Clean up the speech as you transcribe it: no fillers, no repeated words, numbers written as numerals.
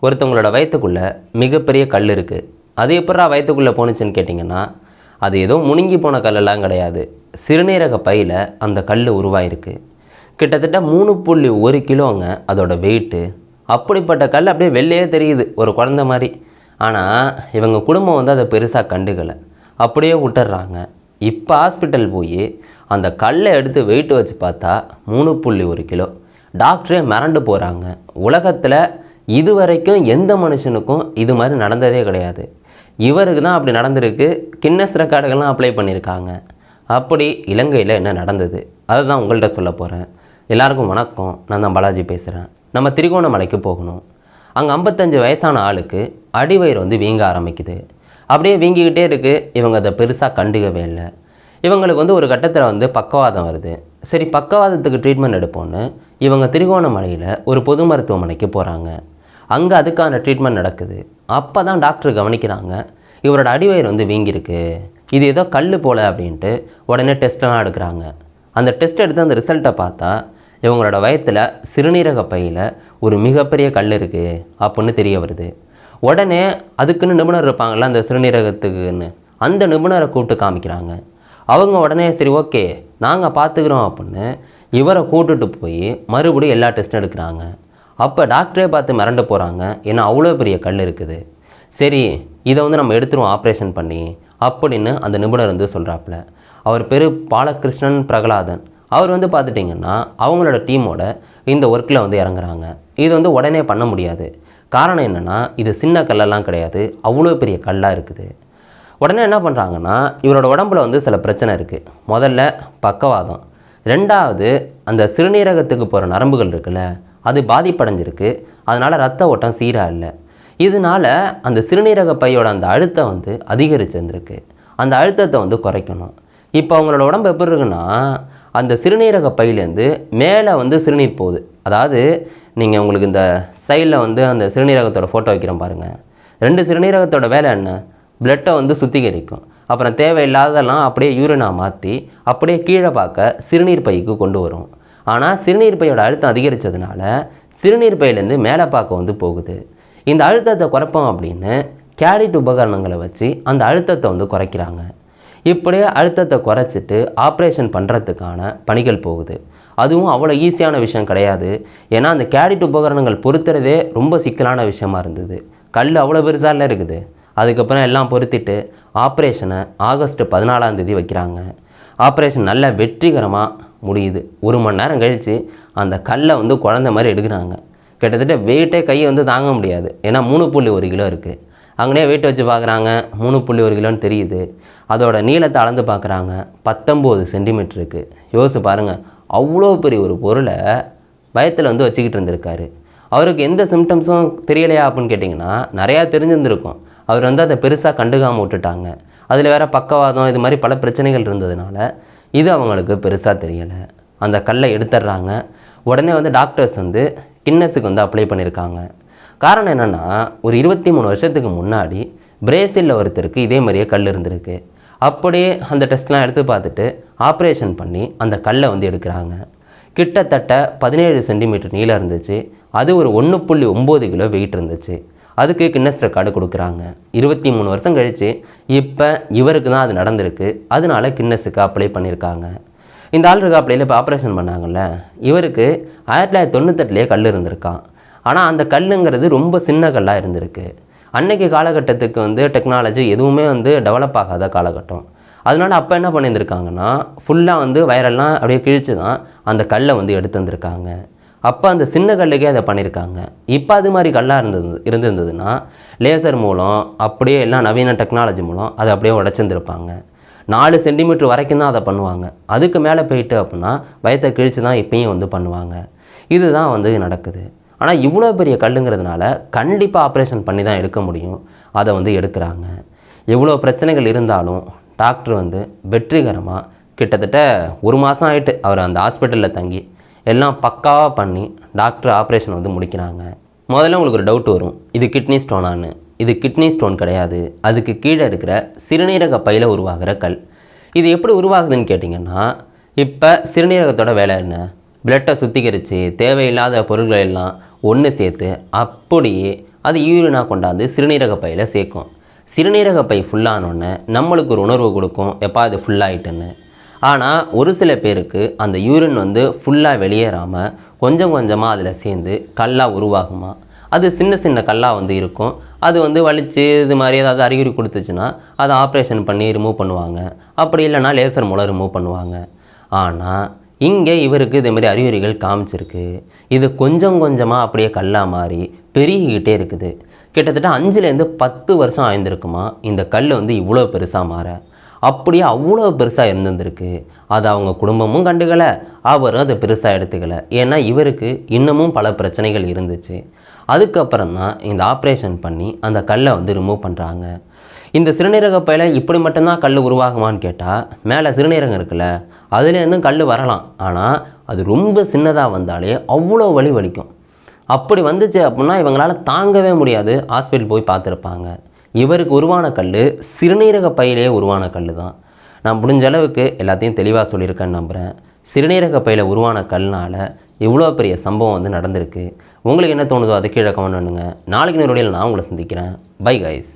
ஒருத்தவங்களோட வயிற்றுக்குள்ளே மிகப்பெரிய கல் இருக்குது. அது எப்படா வயிற்றுக்குள்ளே போணுச்சுன்னு கேட்டிங்கன்னா, அது ஏதோ முழுங்கி போன கல்லெல்லாம் கிடையாது. சிறுநீரக பையில் அந்த கல் உருவாயிருக்கு. கிட்டத்தட்ட 3.1 கிலோங்க அதோட வெயிட்டு. அப்படிப்பட்ட கல் அப்படியே வெளியே தெரியுது ஒரு குழந்த மாதிரி. ஆனால் இவங்க குடும்பம் வந்து அதை பெருசாக கண்டுக்கலை, அப்படியே விட்டுறாங்க. இப்போ ஹாஸ்பிட்டல் போய் அந்த கல்லை எடுத்து வெயிட்டு வச்சு பார்த்தா 3.1 கிலோ. டாக்டரே மிரண்டு போகிறாங்க. உலகத்தில் இதுவரைக்கும் எந்த மனுஷனுக்கும் இது மாதிரி நடந்ததே கிடையாது. இவருக்கு தான் அப்படி நடந்திருக்கு. கின்னஸ் ரெக்கார்டுகள்லாம் அப்ளை பண்ணியிருக்காங்க. அப்படி இலங்கையில் என்ன நடந்தது அதை தான் உங்கள்கிட்ட சொல்ல போகிறேன். எல்லாருக்கும் வணக்கம். நான் தான் பாலாஜி பேசுகிறேன். நம்ம திரிகோணமலைக்கு போகணும். அங்கே 55 வயசான ஆளுக்கு அடிவயிறு வந்து வீங்க ஆரம்பிக்குது. அப்படியே வீங்கிக்கிட்டே இருக்குது. இவங்க அதை பெருசாக கண்டுக்கவே இல்லை. இவங்களுக்கு வந்து ஒரு கட்டத்தில் வந்து பக்கவாதம் வருது. சரி, பக்கவாதத்துக்கு ட்ரீட்மெண்ட் எடுப்போன்னு இவங்க திரிகோணமலையில் ஒரு பொது மருத்துவமனைக்கு போகிறாங்க. அங்கே அதுக்கான ட்ரீட்மெண்ட் நடக்குது. அப்போ தான் டாக்டர் கவனிக்கிறாங்க, இவரோட அடிவயிறு வந்து வீங்கியிருக்கு, இது ஏதோ கல் போல் அப்படின்ட்டு உடனே டெஸ்ட்டெல்லாம் எடுக்கிறாங்க. அந்த டெஸ்ட் எடுத்து அந்த ரிசல்ட்டை பார்த்தா இவங்களோட வயத்தில் சிறுநீரக பையில் ஒரு மிகப்பெரிய கல் இருக்குது அப்படின்னு தெரிய வருது. உடனே அதுக்குன்னு நிபுணர் இருப்பாங்கள்ல அந்த சிறுநீரகத்துக்குன்னு, அந்த நிபுணரை கூப்பிட்டு காமிக்கிறாங்க. அவங்க உடனே சரி ஓகே நாங்கள் பார்த்துக்குறோம் அப்படின்னு இவரை கூட்டுட்டு போய் மறுபடியும் எல்லா டெஸ்ட்டும் எடுக்கிறாங்க. அப்போ டாக்டரே பார்த்து மிரண்டு போகிறாங்க, ஏன்னா அவ்வளோ பெரிய கல் இருக்குது. சரி, இதை வந்து நம்ம எடுத்துருவோம் ஆப்ரேஷன் பண்ணி அப்படின்னு அந்த நிபுணர் வந்து சொல்கிறாப்புல. அவர் பேர் பாலகிருஷ்ணன் பிரகலாதன். அவர் வந்து பார்த்துட்டிங்கன்னா அவங்களோட டீமோட இந்த ஒர்க்கில் வந்து இறங்குறாங்க. இது வந்து உடனே பண்ண முடியாது. காரணம் என்னென்னா, இது சின்ன கல்லெல்லாம் கிடையாது, அவ்வளோ பெரிய கல்லாக இருக்குது. உடனே என்ன பண்ணுறாங்கன்னா, இவரோட உடம்புல வந்து சில பிரச்சனை இருக்குது. முதல்ல பக்கவாதம், ரெண்டாவது அந்த சிறுநீரகத்துக்கு போகிற நரம்புகள் இருக்குல்ல அது பாதிப்படைஞ்சிருக்கு. அதனால் ரத்த ஓட்டம் சீராக இல்லை. இதனால் அந்த சிறுநீரக பையோட அந்த அழுத்தம் வந்து அதிகரிச்சிருந்துருக்கு. அந்த அழுத்தத்தை வந்து குறைக்கணும். இப்போ அவங்களோட உடம்பு எப்படி இருக்குன்னா, அந்த சிறுநீரக பையிலேருந்து மேலே வந்து சிறுநீர் போகுது. அதாவது நீங்கள் உங்களுக்கு இந்த சைடில் வந்து அந்த சிறுநீரகத்தோட ஃபோட்டோ வைக்கிறோம் பாருங்கள். 2 சிறுநீரகத்தோட வேலை என்ன, பிளட்டை வந்து சுத்திகரிக்கும். அப்புறம் தேவையில்லாதெல்லாம் அப்படியே யூரினாக மாற்றி அப்படியே கீழே பார்க்க சிறுநீர் பைக்கு கொண்டு வரும். ஆனால் சிறுநீர் பையோட அழுத்தம் அதிகரித்ததுனால சிறுநீர் பையிலேருந்து மேலே பார்க்க வந்து போகுது. இந்த அழுத்தத்தை குறைப்போம் அப்படின்னு கேடிட் உபகரணங்களை வச்சு அந்த அழுத்தத்தை வந்து குறைக்கிறாங்க. இப்படியே அழுத்தத்தை குறைச்சிட்டு ஆப்ரேஷன் பண்ணுறதுக்கான பணிகள் போகுது. அதுவும் அவ்வளோ ஈஸியான விஷயம் கிடையாது. ஏன்னா அந்த கேடிட் உபகரணங்கள் பொறுத்துறதே ரொம்ப சிக்கலான விஷயமா இருந்தது. கல் அவ்வளோ பெருசால இருக்குது. அதுக்கப்புறம் எல்லாம் பொருத்திட்டு ஆப்ரேஷனை ஆகஸ்ட் 14 வைக்கிறாங்க. ஆப்ரேஷன் நல்ல வெற்றிகரமாக முடியுது. 1 மணி நேரம் கழித்து அந்த கல்லை வந்து குழந்த மாதிரி எடுக்கிறாங்க. கிட்டத்தட்ட வெயிட்டே கையை வந்து தாங்க முடியாது. ஏன்னா 3.1 கிலோ இருக்குது. அங்கேயே வெயிட் வச்சு பார்க்குறாங்க, 3.1 கிலோன்னு தெரியுது. அதோட நீளத்தை அளந்து பார்க்குறாங்க, 19 சென்டிமீட்டர் இருக்குது. யோசிச்சு பாருங்கள், அவ்வளோ பெரிய ஒரு பொருளை வயத்தில் வந்து வச்சுக்கிட்டு இருந்திருக்காரு. அவருக்கு எந்த சிம்டம்ஸும் தெரியலையா அப்படின்னு கேட்டிங்கன்னா, நிறையா தெரிஞ்சிருந்திருக்கும். அவர் வந்து அதை பெருசாக கண்டுக்காமல் விட்டுட்டாங்க. அதில் வேறு பக்கவாதம் இது மாதிரி பல பிரச்சனைகள் இருந்ததுனால இது அவங்களுக்கு பெருசாக தெரியலை. அந்த கல்லை எடுத்துடுறாங்க. உடனே வந்து டாக்டர்ஸ் வந்து கின்னஸுக்கு வந்து அப்ளை பண்ணியிருக்காங்க. காரணம் என்னென்னா, ஒரு 23 வருஷத்துக்கு முன்னாடி பிரேசிலில் ஒருத்தருக்கு இதே மாதிரியே கல் இருந்திருக்கு. அப்படியே அந்த டெஸ்ட்லாம் எடுத்து பார்த்துட்டு ஆப்ரேஷன் பண்ணி அந்த கல்லை வந்து எடுக்கிறாங்க. கிட்டத்தட்ட 17 சென்டிமீட்டர் நீளம் இருந்துச்சு. அது ஒரு 1.9 கிலோ வெயிட் இருந்துச்சு. அதுக்கு கின்னஸ் ரெக்கார்டு கொடுக்குறாங்க. 23 வருஷம் கழித்து இப்போ இவருக்கு தான் அது நடந்திருக்கு. அதனால கின்னஸுக்கு அப்ளை பண்ணியிருக்காங்க. இந்த ஆள் அப்ளையில் இப்போ ஆப்ரேஷன் பண்ணாங்கல்ல, இவருக்கு 1998 கல் இருந்திருக்கான். ஆனால் அந்த கல்லுங்கிறது ரொம்ப சின்ன கல்லாக இருந்திருக்கு. அன்றைக்கி காலகட்டத்துக்கு வந்து டெக்னாலஜி எதுவுமே வந்து டெவலப் ஆகாத காலகட்டம். அதனால் அப்போ என்ன பண்ணியிருந்திருக்காங்கன்னா, ஃபுல்லாக வந்து வயரெல்லாம் அப்படியே கிழித்து தான் அந்த கல்லை வந்து எடுத்து வந்திருக்காங்க. அப்போ அந்த சின்ன கல்லுக்கே அதை பண்ணியிருக்காங்க. இப்போ அது மாதிரி கல்லாக இருந்திருந்ததுன்னா லேசர் மூலம் அப்படியே எல்லாம் நவீன டெக்னாலஜி மூலம் அதை அப்படியே உடச்சிருந்துருப்பாங்க. 4 சென்டிமீட்டர் வரைக்கும் தான் அதை பண்ணுவாங்க. அதுக்கு மேலே போயிட்டு அப்படின்னா வயத்தை கிழித்து தான் இப்பயும் வந்து பண்ணுவாங்க. இதுதான் வந்து நடக்குது. ஆனால் இவ்வளோ பெரிய கல்லுங்கிறதுனால கண்டிப்பாக ஆப்ரேஷன் பண்ணி தான் எடுக்க முடியும். அதை வந்து எடுக்கிறாங்க. எவ்வளோ பிரச்சனைகள் இருந்தாலும் டாக்டர் வந்து வெற்றிகரமாக கிட்டத்தட்ட 1 மாதம் ஆகிட்டு அவர் அந்த ஹாஸ்பிட்டலில் தங்கி எல்லாம் பக்காவாக பண்ணி டாக்டர் ஆப்ரேஷன் வந்து முடிக்கிறாங்க. முதல்ல உங்களுக்கு ஒரு டவுட் வரும், இது கிட்னி ஸ்டோனான்னு. இது கிட்னி ஸ்டோன் கிடையாது. அதுக்கு கீழே இருக்கிற சிறுநீரக பையில் உருவாகிற கல். இது எப்படி உருவாகுதுன்னு கேட்டிங்கன்னா, இப்போ சிறுநீரகத்தோட வேலை என்ன, பிளட்டை சுத்திகரித்து தேவையில்லாத பொருட்களை எல்லாம் ஒன்று சேர்த்து அப்படியே அது யூரினாக கொண்டாந்து சிறுநீரக பையில் சேர்க்கும். சிறுநீரக பை ஃபுல்லானோடனே நம்மளுக்கு ஒரு உணர்வு கொடுக்கும், எப்பா இது ஃபுல்லாகிட்டுன்னு. ஆனால் ஒரு சில பேருக்கு அந்த யூரின் ஃபுல்லாக வெளியேறாமல் கொஞ்சம் கொஞ்சமாக அதில் சேர்ந்து கல்லாக உருவாகுமா. அது சின்ன சின்ன கல்லாக இருக்கும். அது வலிச்சு இது மாதிரி ஏதாவது அறிகுறி கொடுத்துச்சுன்னா அதை ஆப்ரேஷன் பண்ணி ரிமூவ் பண்ணுவாங்க. அப்படி இல்லைனா லேசர் மூலம் ரிமூவ் பண்ணுவாங்க. ஆனால் இங்கே இவருக்கு இதேமாதிரி அறிகுறிகள் காமிச்சிருக்கு. இது கொஞ்சம் கொஞ்சமாக அப்படியே கல்லாக மாறி பெருகிக்கிட்டே இருக்குது. கிட்டத்தட்ட 5லேருந்து 10 வருஷம் ஆயிருந்திருக்குமா இந்த கல் இவ்வளோ பெருசாக மாற. அப்படியே அவ்வளோ பெருசாக இருந்திருக்கு. அது அவங்க குடும்பமும் கண்டுக்கலை, அவரும் அதை பெருசாக எடுத்துக்கலை. ஏன்னா இவருக்கு இன்னமும் பல பிரச்சனைகள் இருந்துச்சு. அதுக்கப்புறம் தான் இந்த ஆப்ரேஷன் பண்ணி அந்த கல்லை ரிமூவ் பண்ணுறாங்க. இந்த சிறுநீரக பையில் இப்படி மட்டும்தான் கல் உருவாகுமான்னு கேட்டால், மேலே சிறுநீரகம் இருக்குல்ல, அதுலேருந்தும் கல் வரலாம். ஆனால் அது ரொம்ப சின்னதாக வந்தாலே அவ்வளோ வலிக்கும். அப்படி வந்துச்சு அப்படின்னா இவங்களால் தாங்கவே முடியாது, ஹாஸ்பிட்டல் போய் பார்த்துருப்பாங்க. இவருக்கு உருவான கல் சிறுநீரக பையிலே உருவான கல் தான். நான் முடிஞ்ச அளவுக்கு எல்லாத்தையும் தெளிவாக சொல்லியிருக்கேன்னு நம்புகிறேன். சிறுநீரக பையில் உருவான கல்னால் இவ்வளோ பெரிய சம்பவம் நடந்திருக்கு. உங்களுக்கு என்ன தோணுதோ அதை கீழே கமெண்ட் பண்ணுங்கள். நாளைக்கு நேரடியில் நான் உங்களை சந்திக்கிறேன். Bye guys.